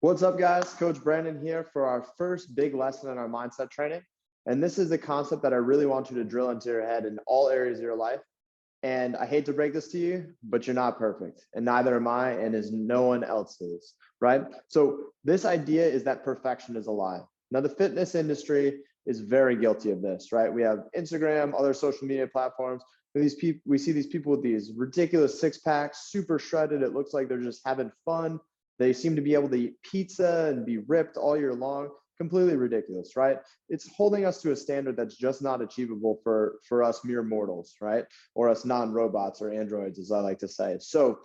What's up, guys? Coach Brandon here for our first big lesson in our mindset training. And this is the concept that I really want you to drill into your head in all areas of your life. And I hate to break this to you, but you're not perfect. And neither am I, and is no one else is, right? So this idea is that perfection is a lie. Now, the fitness industry is very guilty of this, right? We have Instagram, other social media platforms. These people, we see these people with these ridiculous six packs, super shredded. It looks like they're just having fun. They seem to be able to eat pizza and be ripped all year long. Completely ridiculous, right? It's holding us to a standard that's just not achievable for us mere mortals, right? Or us non-robots or androids, as I like to say. So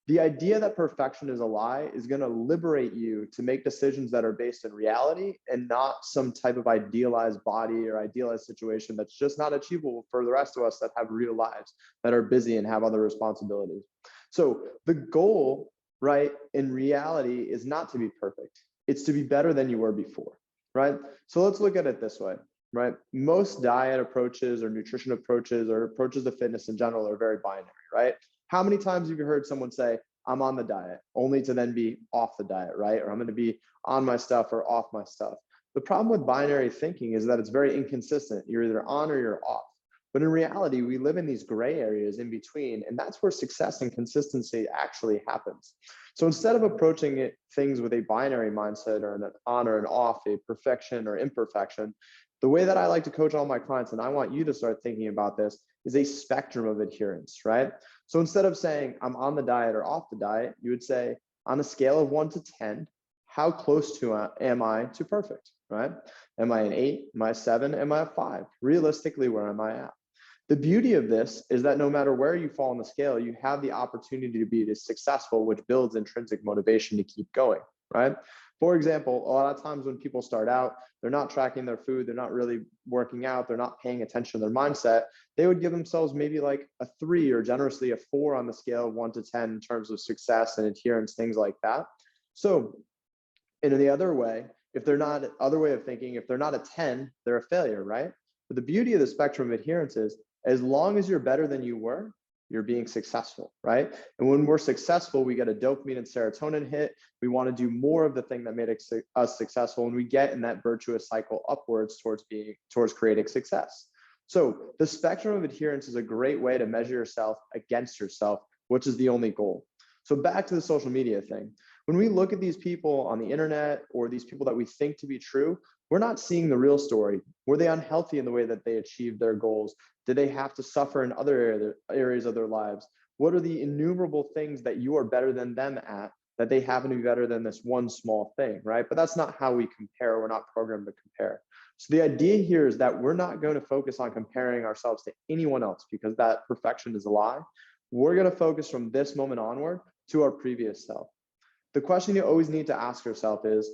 the idea that perfection is a lie is going to liberate you to make decisions that are based in reality and not some type of idealized body or idealized situation that's just not achievable for the rest of us that have real lives, that are busy and have other responsibilities. So the goal, right, in reality is not to be perfect. It's to be better than you were before, right? So let's look at it this way, right? Most diet approaches or nutrition approaches or approaches to fitness in general are very binary, right? How many times have you heard someone say, I'm on the diet, only to then be off the diet, right? Or I'm going to be on my stuff or off my stuff. The problem with binary thinking is that it's very inconsistent. You're either on or you're off. But in reality, we live in these gray areas in between, and that's where success and consistency actually happens. So instead of approaching things with a binary mindset or an on or an off, a perfection or imperfection, the way that I like to coach all my clients, and I want you to start thinking about this, is a spectrum of adherence, right? So instead of saying I'm on the diet or off the diet, you would say on a scale of 1 to 10, how close to am I to perfect, right? Am I an 8? Am I a 7? Am I a 5? Realistically, where am I at? The beauty of this is that no matter where you fall on the scale, you have the opportunity to be successful, which builds intrinsic motivation to keep going, right? For example, a lot of times when people start out, they're not tracking their food, they're not really working out, they're not paying attention to their mindset. They would give themselves maybe like a 3 or generously a 4 on the scale of 1 to 10 in terms of success and adherence, things like that. So in the other way, if they're not, other way of thinking, if they're not a 10, they're a failure, right? But the beauty of the spectrum of adherence is as long as you're better than you were, you're being successful, right? And when we're successful, we get a dopamine and serotonin hit. We want to do more of the thing that made us successful, and we get in that virtuous cycle upwards towards creating success. So the spectrum of adherence is a great way to measure yourself against yourself, which is the only goal. So back to the social media thing. When we look at these people on the internet or these people that we think to be true, we're not seeing the real story. Were they unhealthy in the way that they achieved their goals? Did they have to suffer in other areas of their lives? What are the innumerable things that you are better than them at that they happen to be better than this one small thing, right? But that's not how we compare. We're not programmed to compare. So the idea here is that we're not going to focus on comparing ourselves to anyone else because that perfection is a lie. We're going to focus from this moment onward to our previous self. The question you always need to ask yourself is,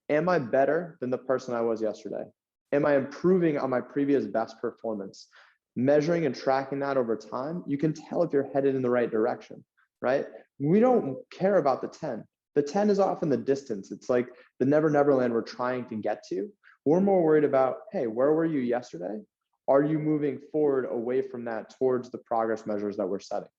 am I better than the person I was yesterday? Am I improving on my previous best performance? Measuring and tracking that over time, you can tell if you're headed in the right direction, right? We don't care about the 10. The 10 is often the distance. It's like the never land we're trying to get to. We're more worried about, hey, where were you yesterday? Are you moving forward away from that towards the progress measures that we're setting?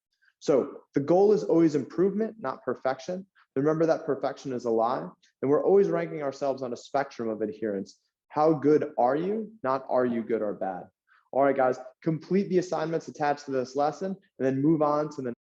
So the goal is always improvement, not perfection. Remember that perfection is a lie, and we're always ranking ourselves on a spectrum of adherence. How good are you? Not are you good or bad? All right, guys, complete the assignments attached to this lesson and then move on to the